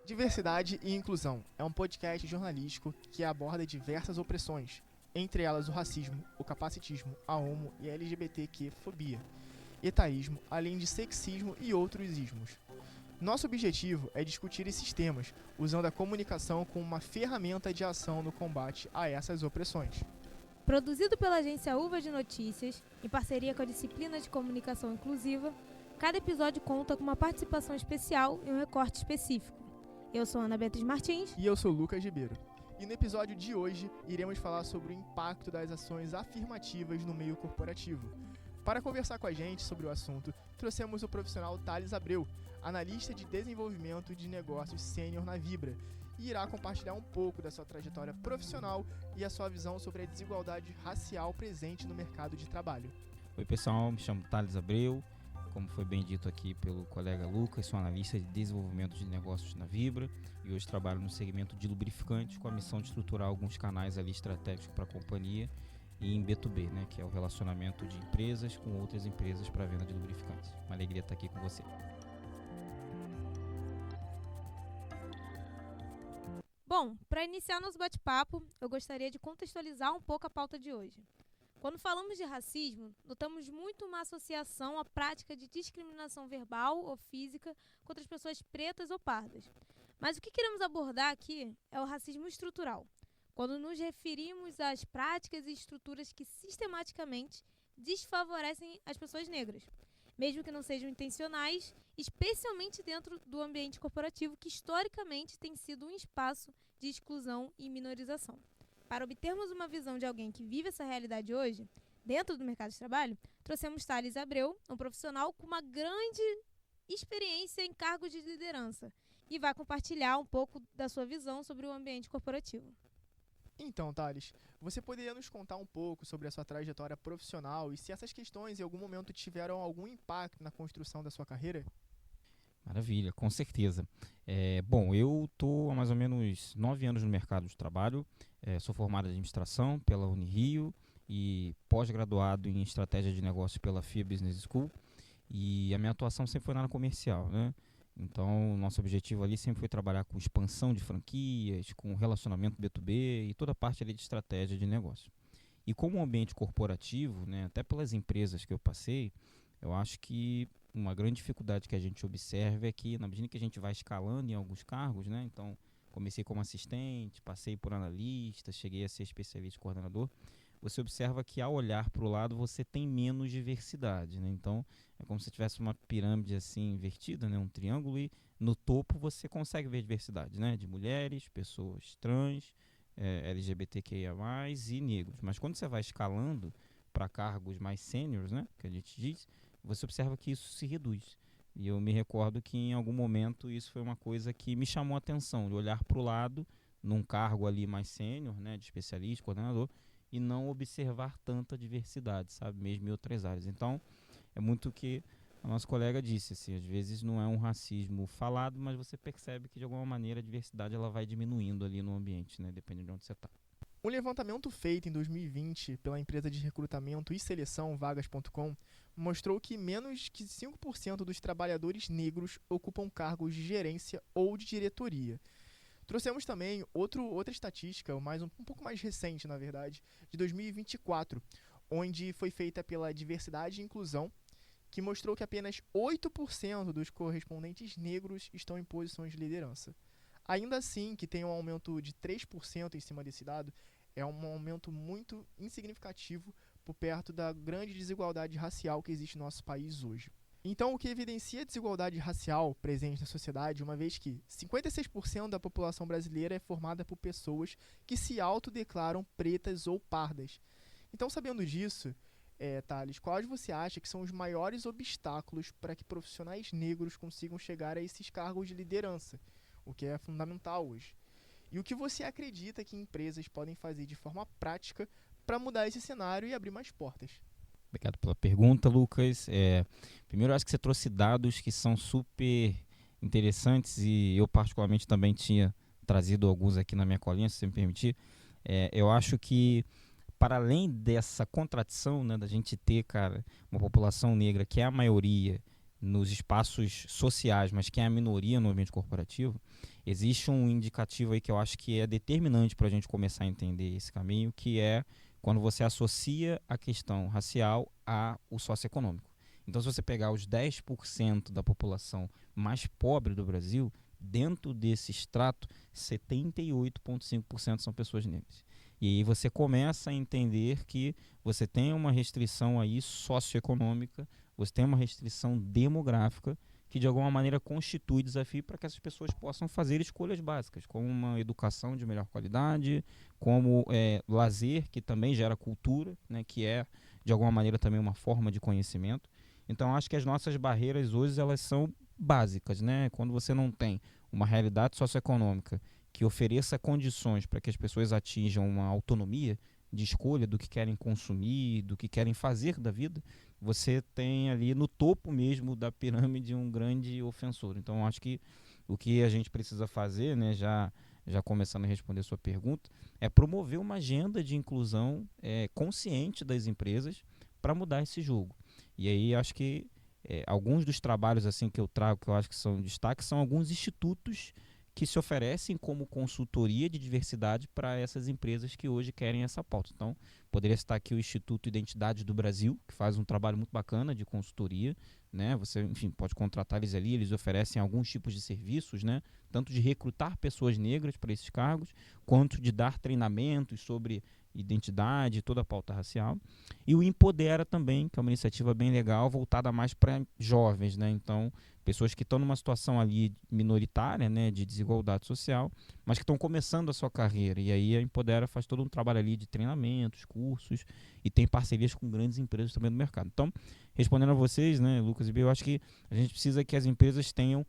Diversidade e Inclusão é um podcast jornalístico que aborda diversas opressões, entre elas o racismo, o capacitismo, a homo e a LGBTQ-fobia, etaísmo, além de sexismo e outros ismos. Nosso objetivo é discutir esses temas, usando a comunicação como uma ferramenta de ação no combate a essas opressões. Produzido pela agência Uva de Notícias, em parceria com a disciplina de Comunicação Inclusiva, cada episódio conta com uma participação especial e um recorte específico. Eu sou Ana Beatriz Martins. E eu sou Lucas Ribeiro. E no episódio de hoje, iremos falar sobre o impacto das ações afirmativas no meio corporativo. Para conversar com a gente sobre o assunto, trouxemos o profissional Thales Abreu, analista de desenvolvimento de negócios sênior na Vibra, e irá compartilhar um pouco da sua trajetória profissional e a sua visão sobre a desigualdade racial presente no mercado de trabalho. Oi pessoal, me chamo Thales Abreu, como foi bem dito aqui pelo colega Lucas, sou analista de desenvolvimento de negócios na Vibra e hoje trabalho no segmento de lubrificantes com a missão de estruturar alguns canais ali estratégicos para a companhia e em B2B, né, que é o relacionamento de empresas com outras empresas para a venda de lubrificantes. Uma alegria estar aqui com você. Bom, para iniciar nosso bate-papo, eu gostaria de contextualizar um pouco a pauta de hoje. Quando falamos de racismo, notamos muito uma associação à prática de discriminação verbal ou física contra as pessoas pretas ou pardas. Mas o que queremos abordar aqui é o racismo estrutural, quando nos referimos às práticas e estruturas que sistematicamente desfavorecem as pessoas negras, mesmo que não sejam intencionais, especialmente dentro do ambiente corporativo, que historicamente tem sido um espaço de exclusão e minorização. Para obtermos uma visão de alguém que vive essa realidade hoje, dentro do mercado de trabalho, trouxemos Thales Abreu, um profissional com uma grande experiência em cargos de liderança, e vai compartilhar um pouco da sua visão sobre o ambiente corporativo. Então, Thales, você poderia nos contar um pouco sobre a sua trajetória profissional e se essas questões em algum momento tiveram algum impacto na construção da sua carreira? Maravilha, com certeza. Bom, eu estou há mais ou menos 9 anos no mercado de trabalho, sou formado em administração pela Unirio e pós-graduado em estratégia de negócios pela FIA Business School, e a minha atuação sempre foi na área comercial, né? Então, nosso objetivo ali sempre foi trabalhar com expansão de franquias, com relacionamento B2B e toda a parte ali de estratégia de negócio. E como ambiente corporativo, né, até pelas empresas que eu passei, eu acho que uma grande dificuldade que a gente observa é que, na medida que a gente vai escalando em alguns cargos, né, então comecei como assistente, passei por analista, cheguei a ser especialista e coordenador, você observa que ao olhar para o lado você tem menos diversidade, né? Então é como se tivesse uma pirâmide assim invertida, né? Um triângulo, e no topo você consegue ver diversidade, né? De mulheres, pessoas trans, LGBTQIA+, e negros. Mas quando você vai escalando para cargos mais sêniores, né? Que a gente diz, você observa que isso se reduz. E eu me recordo que em algum momento isso foi uma coisa que me chamou a atenção, de olhar para o lado num cargo ali mais sênior, né? De especialista, coordenador, e não observar tanta diversidade, sabe, mesmo em outras áreas. Então, é muito o que a nossa colega disse, assim, às vezes não é um racismo falado, mas você percebe que de alguma maneira a diversidade ela vai diminuindo ali no ambiente, né, dependendo de onde você está. Um levantamento feito em 2020 pela empresa de recrutamento e seleção Vagas.com mostrou que menos que 5% dos trabalhadores negros ocupam cargos de gerência ou de diretoria. Trouxemos também outra estatística, um pouco mais recente, na verdade, de 2024, onde foi feita pela Diversidade e Inclusão, que mostrou que apenas 8% dos correspondentes negros estão em posições de liderança. Ainda assim, que tem um aumento de 3% em cima desse dado, é um aumento muito insignificativo por perto da grande desigualdade racial que existe no nosso país hoje. Então, o que evidencia a desigualdade racial presente na sociedade, uma vez que 56% da população brasileira é formada por pessoas que se autodeclaram pretas ou pardas. Então, sabendo disso, Thales, quais você acha que são os maiores obstáculos para que profissionais negros consigam chegar a esses cargos de liderança, o que é fundamental hoje? E o que você acredita que empresas podem fazer de forma prática para mudar esse cenário e abrir mais portas? Obrigado pela pergunta, Lucas. Primeiro, eu acho que você trouxe dados que são super interessantes e eu particularmente também tinha trazido alguns aqui na minha colinha, se você me permitir. Eu acho que, para além dessa contradição, né, da gente ter, cara, uma população negra que é a maioria nos espaços sociais, mas que é a minoria no ambiente corporativo, existe um indicativo aí que eu acho que é determinante para a gente começar a entender esse caminho, que é quando você associa a questão racial ao socioeconômico. Então, se você pegar os 10% da população mais pobre do Brasil, dentro desse extrato, 78,5% são pessoas negras. E aí você começa a entender que você tem uma restrição aí socioeconômica, você tem uma restrição demográfica, que de alguma maneira constitui desafio para que essas pessoas possam fazer escolhas básicas, como uma educação de melhor qualidade, como lazer, que também gera cultura, né, que é de alguma maneira também uma forma de conhecimento. Então acho que as nossas barreiras hoje elas são básicas, né? Quando você não tem uma realidade socioeconômica que ofereça condições para que as pessoas atinjam uma autonomia de escolha do que querem consumir, do que querem fazer da vida, você tem ali no topo mesmo da pirâmide um grande ofensor. Então acho que o que a gente precisa fazer, né, já começando a responder a sua pergunta, é promover uma agenda de inclusão consciente das empresas para mudar esse jogo. E aí acho que alguns dos trabalhos assim que eu trago, que eu acho que são destaque, são alguns institutos que se oferecem como consultoria de diversidade para essas empresas que hoje querem essa pauta. Então, poderia citar aqui o Instituto Identidade do Brasil, que faz um trabalho muito bacana de consultoria, né? Você, enfim, pode contratar eles ali, eles oferecem alguns tipos de serviços, né? Tanto de recrutar pessoas negras para esses cargos, quanto de dar treinamentos sobre identidade, toda a pauta racial. E o Empodera também, que é uma iniciativa bem legal, voltada mais para jovens, né? Então, pessoas que estão numa situação ali minoritária, né, de desigualdade social, mas que estão começando a sua carreira. E aí a Empodera faz todo um trabalho ali de treinamentos, cursos, e tem parcerias com grandes empresas também no mercado. Então, respondendo a vocês, né, Lucas e Bia, eu acho que a gente precisa que as empresas tenham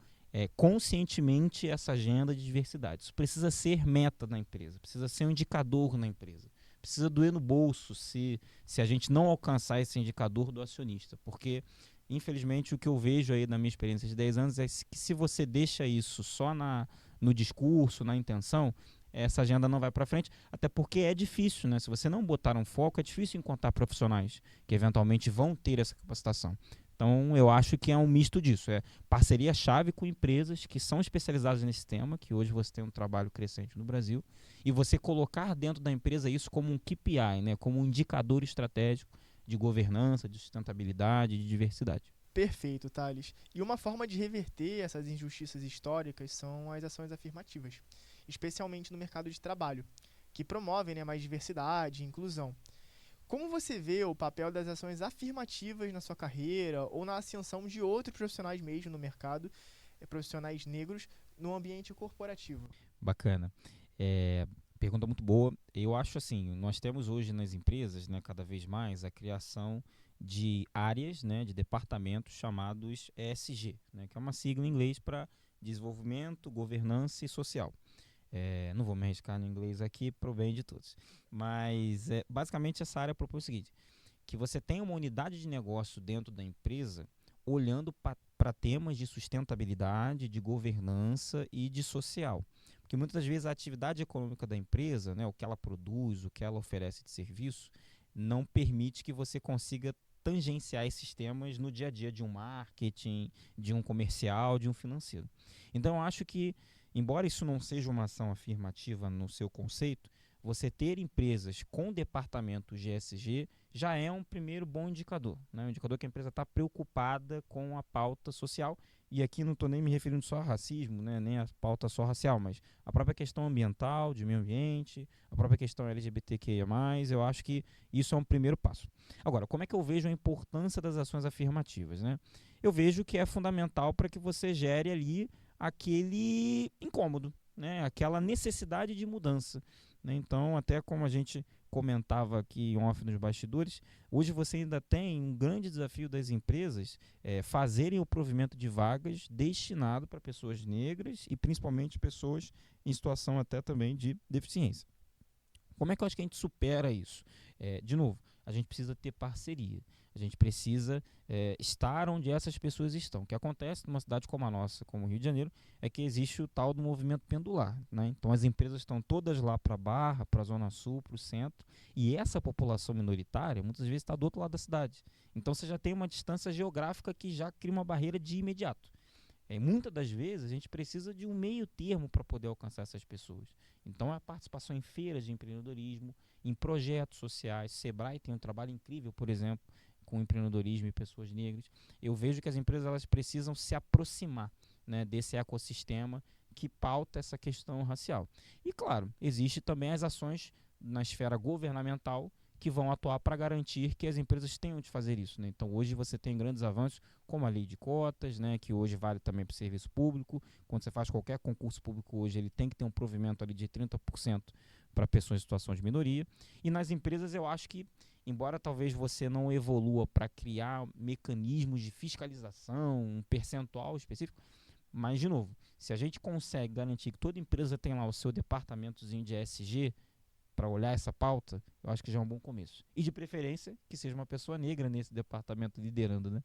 conscientemente essa agenda de diversidade. Isso precisa ser meta na empresa, precisa ser um indicador na empresa. Precisa doer no bolso se a gente não alcançar esse indicador do acionista, porque infelizmente o que eu vejo aí na minha experiência de 10 anos é que se você deixa isso só no discurso, na intenção, essa agenda não vai para frente, até porque é difícil, né? Se você não botar um foco, é difícil encontrar profissionais que eventualmente vão ter essa capacitação. Então, eu acho que é um misto disso. É parceria-chave com empresas que são especializadas nesse tema, que hoje você tem um trabalho crescente no Brasil, e você colocar dentro da empresa isso como um KPI, né, como um indicador estratégico de governança, de sustentabilidade, de diversidade. Perfeito, Thales. E uma forma de reverter essas injustiças históricas são as ações afirmativas, especialmente no mercado de trabalho, que promovem, né, mais diversidade e inclusão. Como você vê o papel das ações afirmativas na sua carreira ou na ascensão de outros profissionais mesmo no mercado, profissionais negros, no ambiente corporativo? Bacana. Pergunta muito boa. Eu acho assim, nós temos hoje nas empresas, né, cada vez mais, a criação de áreas, né, de departamentos chamados ESG, né, que é uma sigla em inglês para desenvolvimento, governança e social. Não vou me arriscar no inglês aqui para o bem de todos. Mas, basicamente, essa área propõe o seguinte, que você tem uma unidade de negócio dentro da empresa olhando para temas de sustentabilidade, de governança e de social. Porque muitas das vezes a atividade econômica da empresa, né, o que ela produz, o que ela oferece de serviço, não permite que você consiga tangenciar esses temas no dia a dia de um marketing, de um comercial, de um financeiro. Então, eu acho que embora isso não seja uma ação afirmativa no seu conceito, você ter empresas com departamentos de ESG já é um primeiro bom indicador, né? Um indicador que a empresa está preocupada com a pauta social. E aqui não estou nem me referindo só a racismo, né? Nem a pauta só racial, mas a própria questão ambiental, de meio ambiente, a própria questão LGBTQIA+, eu acho que isso é um primeiro passo. Agora, como é que eu vejo a importância das ações afirmativas, né? Eu vejo que é fundamental para que você gere ali aquele incômodo, né? Aquela necessidade de mudança, né? Então, até como a gente comentava aqui off nos bastidores, hoje você ainda tem um grande desafio das empresas fazerem o provimento de vagas destinado para pessoas negras e principalmente pessoas em situação até também de deficiência. Como é que eu acho que a gente supera isso? De novo, a gente precisa ter parceria. A gente precisa estar onde essas pessoas estão. O que acontece numa cidade como a nossa, como o Rio de Janeiro, é que existe o tal do movimento pendular, né? Então as empresas estão todas lá para a Barra, para a Zona Sul, para o centro, e essa população minoritária muitas vezes está do outro lado da cidade. Então você já tem uma distância geográfica que já cria uma barreira de imediato. Muitas das vezes a gente precisa de um meio termo para poder alcançar essas pessoas. Então a participação em feiras de empreendedorismo, em projetos sociais. Sebrae tem um trabalho incrível, por exemplo, com empreendedorismo e pessoas negras. Eu vejo que as empresas elas precisam se aproximar, né, desse ecossistema que pauta essa questão racial. E claro, existe também as ações na esfera governamental que vão atuar para garantir que as empresas tenham de fazer isso, né? Então hoje você tem grandes avanços como a lei de cotas, né, que hoje vale também para o serviço público. Quando você faz qualquer concurso público hoje, ele tem que ter um provimento ali de 30% para pessoas em situação de minoria. E nas empresas eu acho que, embora talvez você não evolua para criar mecanismos de fiscalização, um percentual específico, mas de novo, se a gente consegue garantir que toda empresa tem lá o seu departamentozinho de ESG, para olhar essa pauta, eu acho que já é um bom começo. E de preferência, que seja uma pessoa negra nesse departamento liderando, né?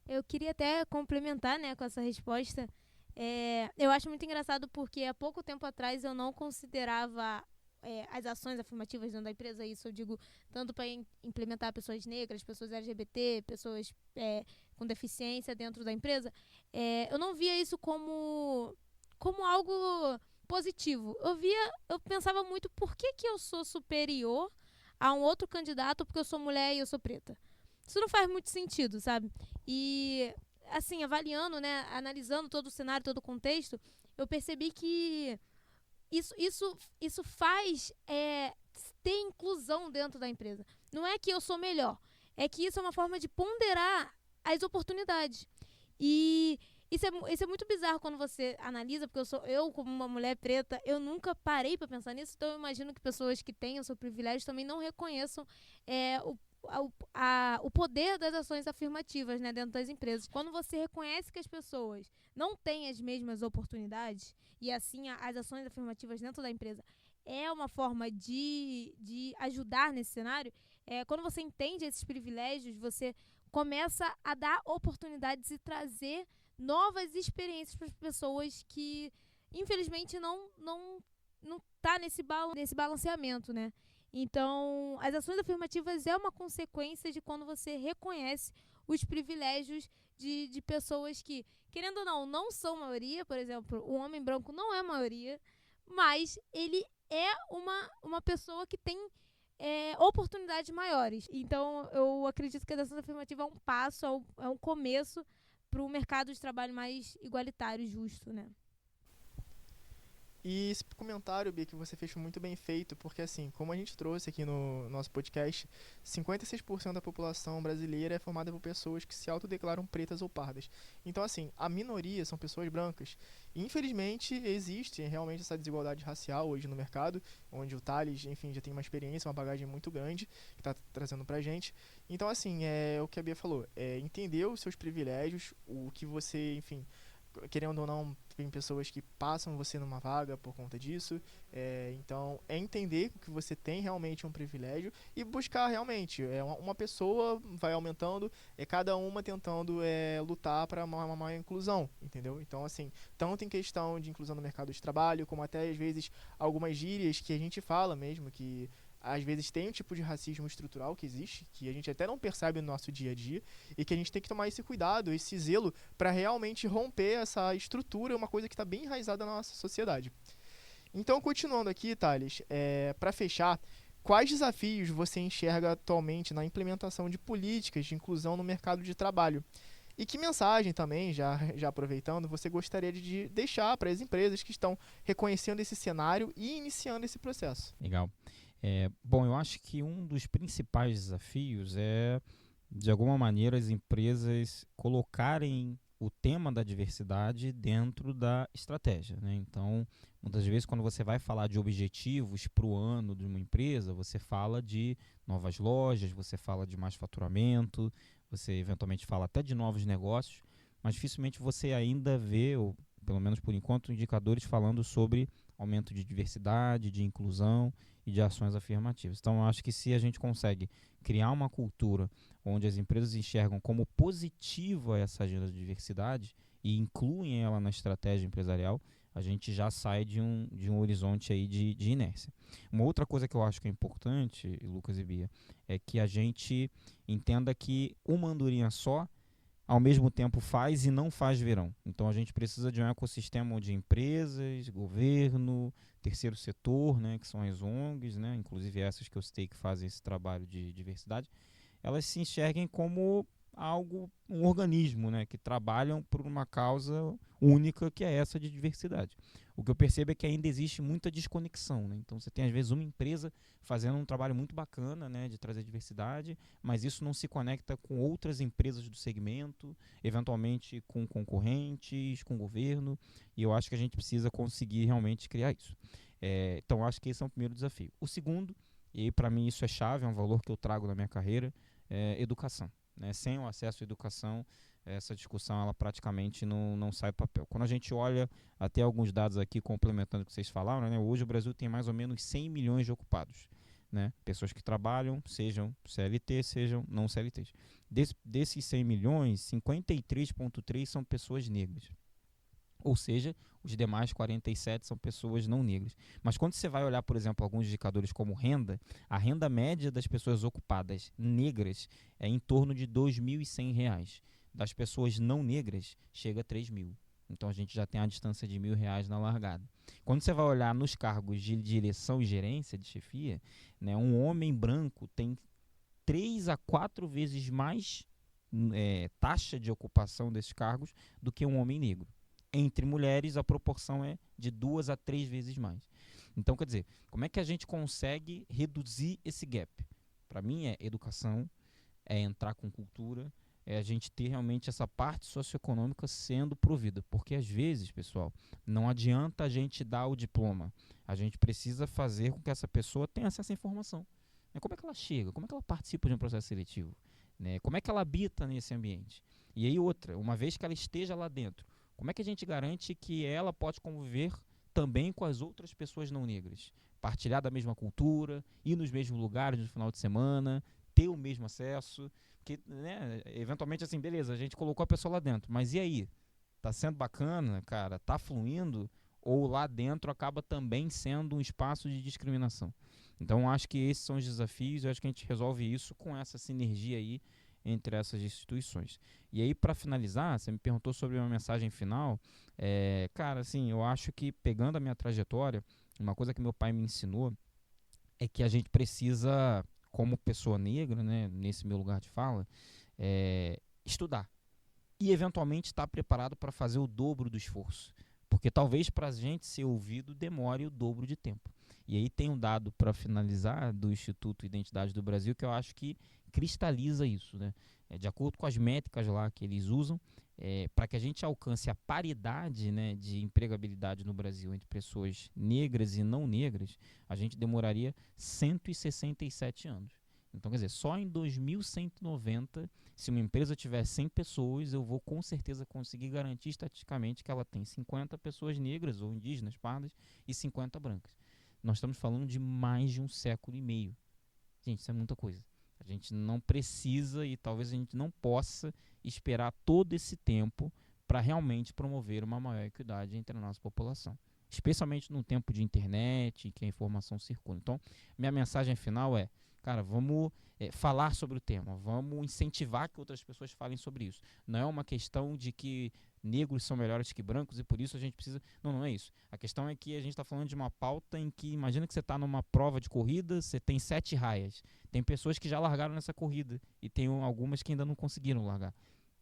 Eu queria até complementar, né, com essa resposta. Eu acho muito engraçado porque há pouco tempo atrás eu não considerava as ações afirmativas dentro da empresa, isso eu digo tanto para implementar pessoas negras, pessoas LGBT, pessoas com deficiência dentro da empresa. Eu não via isso como algo positivo. Eu pensava muito por que eu sou superior a um outro candidato porque eu sou mulher e eu sou preta. Isso não faz muito sentido, sabe? E, assim, avaliando, né, analisando todo o cenário, todo o contexto, eu percebi que isso faz ter inclusão dentro da empresa. Não é que eu sou melhor, é que isso é uma forma de ponderar as oportunidades. E isso é muito bizarro quando você analisa, porque eu como uma mulher preta, eu nunca parei para pensar nisso, então eu imagino que pessoas que têm o seu privilégio também não reconheçam o poder das ações afirmativas, né, dentro das empresas. Quando você reconhece que as pessoas não têm as mesmas oportunidades, e assim as ações afirmativas dentro da empresa é uma forma de ajudar nesse cenário, quando você entende esses privilégios, você começa a dar oportunidades e trazer novas experiências para as pessoas que, infelizmente, não tá nesse balanceamento, né? Então, as ações afirmativas é uma consequência de quando você reconhece os privilégios de pessoas que, querendo ou não são maioria. Por exemplo, o homem branco não é maioria, mas ele é uma pessoa que tem oportunidades maiores. Então, eu acredito que a ação afirmativa é um passo, é um começo para um mercado de trabalho mais igualitário e justo, né? E esse comentário, Bia, que você fez foi muito bem feito, porque assim, como a gente trouxe aqui no nosso podcast, 56% da população brasileira é formada por pessoas que se autodeclaram pretas ou pardas. Então assim, a minoria são pessoas brancas. E, infelizmente, existe realmente essa desigualdade racial hoje no mercado, onde o Thales, enfim, já tem uma experiência, uma bagagem muito grande que está trazendo pra gente. Então assim, o que a Bia falou, entender os seus privilégios, o que você, enfim, querendo ou não, tem pessoas que passam você numa vaga por conta disso. Então, entender que você tem realmente um privilégio e buscar realmente. Uma pessoa vai aumentando, cada uma tentando lutar para uma maior inclusão, entendeu? Então, assim, tanto em questão de inclusão no mercado de trabalho, como até, às vezes, algumas gírias que a gente fala mesmo, que às vezes tem um tipo de racismo estrutural que existe, que a gente até não percebe no nosso dia a dia, e que a gente tem que tomar esse cuidado, esse zelo, para realmente romper essa estrutura, uma coisa que está bem enraizada na nossa sociedade. Então, continuando aqui, Thales, para fechar, quais desafios você enxerga atualmente na implementação de políticas de inclusão no mercado de trabalho? E que mensagem também, já aproveitando, você gostaria de deixar para as empresas que estão reconhecendo esse cenário e iniciando esse processo? Legal. Bom, eu acho que um dos principais desafios é, de alguma maneira, as empresas colocarem o tema da diversidade dentro da estratégia, né? Então, muitas vezes, quando você vai falar de objetivos para o ano de uma empresa, você fala de novas lojas, você fala de mais faturamento, você eventualmente fala até de novos negócios, mas dificilmente você ainda vê, ou pelo menos por enquanto, indicadores falando sobre aumento de diversidade, de inclusão e de ações afirmativas. Então, eu acho que se a gente consegue criar uma cultura onde as empresas enxergam como positiva essa agenda de diversidade e incluem ela na estratégia empresarial, a gente já sai de um horizonte aí de inércia. Uma outra coisa que eu acho que é importante, Lucas e Bia, é que a gente entenda que uma andorinha só, ao mesmo tempo faz e não faz verão. Então a gente precisa de um ecossistema de empresas, governo, terceiro setor, né, que são as ONGs, né, inclusive essas que eu citei que fazem esse trabalho de diversidade, elas se enxerguem como um organismo, né, que trabalham por uma causa única, que é essa de diversidade. O que eu percebo é que ainda existe muita desconexão, né? Então você tem às vezes uma empresa fazendo um trabalho muito bacana, né, de trazer diversidade, mas isso não se conecta com outras empresas do segmento, eventualmente com concorrentes, com o governo, e eu acho que a gente precisa conseguir realmente criar isso. Então eu acho que esse é o primeiro desafio. O segundo, e para mim isso é chave, é um valor que eu trago na minha carreira, é educação. Né? Sem o acesso à educação, essa discussão ela praticamente não sai do papel. Quando a gente olha até alguns dados aqui complementando o que vocês falaram, né? Hoje o Brasil tem mais ou menos 100 milhões de ocupados, né? Pessoas que trabalham, sejam CLT, sejam não CLTs. Desses 100 milhões, 53,3 são pessoas negras. Ou seja, os demais 47 são pessoas não negras. Mas quando você vai olhar, por exemplo, alguns indicadores como renda, a renda média das pessoas ocupadas negras é em torno de R$ 2.100. Das pessoas não negras, chega a 3.000. Então a gente já tem a distância de R$ 1.000 na largada. Quando você vai olhar nos cargos de direção e gerência, de chefia, né, um homem branco tem 3 a 4 vezes mais taxa de ocupação desses cargos do que um homem negro. Entre mulheres, a proporção é de 2 a 3 vezes mais. Então, quer dizer, como é que a gente consegue reduzir esse gap? Para mim, é educação, é entrar com cultura, é a gente ter realmente essa parte socioeconômica sendo provida. Porque, às vezes, pessoal, não adianta a gente dar o diploma. A gente precisa fazer com que essa pessoa tenha acesso à informação. Como é que ela chega? Como é que ela participa de um processo seletivo? Como é que ela habita nesse ambiente? E aí outra, uma vez que ela esteja lá dentro, como é que a gente garante que ela pode conviver também com as outras pessoas não negras? Partilhar da mesma cultura, ir nos mesmos lugares no final de semana, ter o mesmo acesso. Porque, né, eventualmente, assim, beleza, a gente colocou a pessoa lá dentro, mas e aí? Tá sendo bacana, cara? Tá fluindo? Ou lá dentro acaba também sendo um espaço de discriminação? Então, acho que esses são os desafios, eu acho que a gente resolve isso com essa sinergia aí entre essas instituições. E aí, para finalizar, você me perguntou sobre uma mensagem final. Cara, assim, eu acho que pegando a minha trajetória, uma coisa que meu pai me ensinou é que a gente precisa, como pessoa negra, né, nesse meu lugar de fala, estudar. E, eventualmente, estar preparado para fazer o dobro do esforço. Porque talvez para a gente ser ouvido demore o dobro de tempo. E aí tem um dado para finalizar do Instituto Identidade do Brasil que eu acho que cristaliza isso, né? De acordo com as métricas lá que eles usam, para que a gente alcance a paridade, né, de empregabilidade no Brasil entre pessoas negras e não negras, a gente demoraria 167 anos. Então, quer dizer, só em 2190, se uma empresa tiver 100 pessoas, eu vou com certeza conseguir garantir estatisticamente que ela tem 50 pessoas negras ou indígenas, pardas, e 50 brancas. Nós estamos falando de mais de 1,5 século. Gente, isso é muita coisa. A gente não precisa e talvez a gente não possa esperar todo esse tempo para realmente promover uma maior equidade entre a nossa população. Especialmente num tempo de internet em que a informação circula. Então, minha mensagem final é, cara, vamos falar sobre o tema, vamos incentivar que outras pessoas falem sobre isso. Não é uma questão de que negros são melhores que brancos e por isso a gente precisa... Não é isso. A questão é que a gente está falando de uma pauta em que, imagina que você está numa prova de corrida, você tem 7 raias. Tem pessoas que já largaram nessa corrida e tem algumas que ainda não conseguiram largar.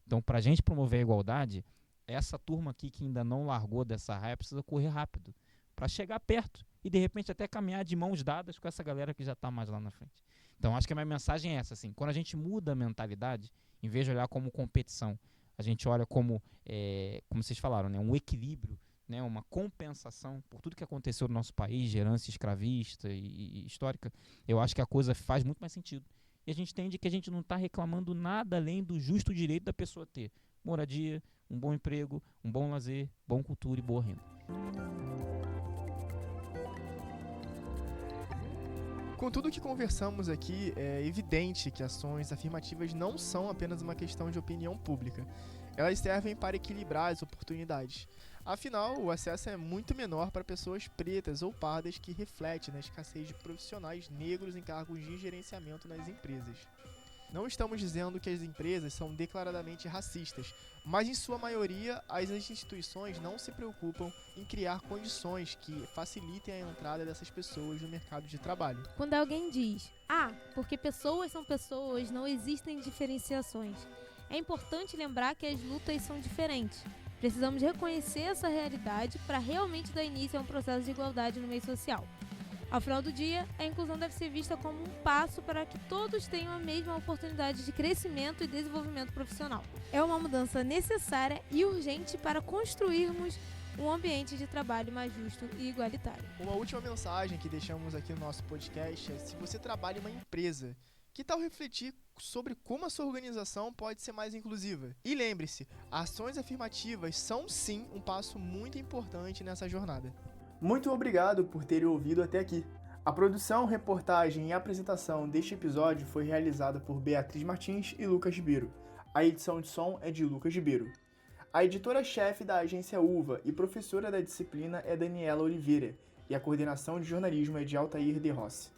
Então, para a gente promover a igualdade, essa turma aqui que ainda não largou dessa raia precisa correr rápido para chegar perto e, de repente, até caminhar de mãos dadas com essa galera que já está mais lá na frente. Então, acho que a minha mensagem é essa, assim, quando a gente muda a mentalidade, em vez de olhar como competição, a gente olha como vocês falaram, né, um equilíbrio, né, uma compensação por tudo que aconteceu no nosso país, de herança escravista e histórica, eu acho que a coisa faz muito mais sentido. E a gente entende que a gente não está reclamando nada além do justo direito da pessoa ter moradia, um bom emprego, um bom lazer, boa cultura e boa renda. Com tudo que conversamos aqui, é evidente que ações afirmativas não são apenas uma questão de opinião pública. Elas servem para equilibrar as oportunidades. Afinal, o acesso é muito menor para pessoas pretas ou pardas, que reflete na escassez de profissionais negros em cargos de gerenciamento nas empresas. Não estamos dizendo que as empresas são declaradamente racistas, mas em sua maioria as instituições não se preocupam em criar condições que facilitem a entrada dessas pessoas no mercado de trabalho. Quando alguém diz, porque pessoas são pessoas, não existem diferenciações, é importante lembrar que as lutas são diferentes. Precisamos reconhecer essa realidade para realmente dar início a um processo de igualdade no meio social. Ao final do dia, a inclusão deve ser vista como um passo para que todos tenham a mesma oportunidade de crescimento e desenvolvimento profissional. É uma mudança necessária e urgente para construirmos um ambiente de trabalho mais justo e igualitário. Uma última mensagem que deixamos aqui no nosso podcast é: se você trabalha em uma empresa, que tal refletir sobre como a sua organização pode ser mais inclusiva? E lembre-se, ações afirmativas são sim um passo muito importante nessa jornada. Muito obrigado por terem ouvido até aqui. A produção, reportagem e apresentação deste episódio foi realizada por Beatriz Martins e Lucas Ribeiro. A edição de som é de Lucas Ribeiro. A editora-chefe da agência UVA e professora da disciplina é Daniela Oliveira, e a coordenação de jornalismo é de Altair de Rossi.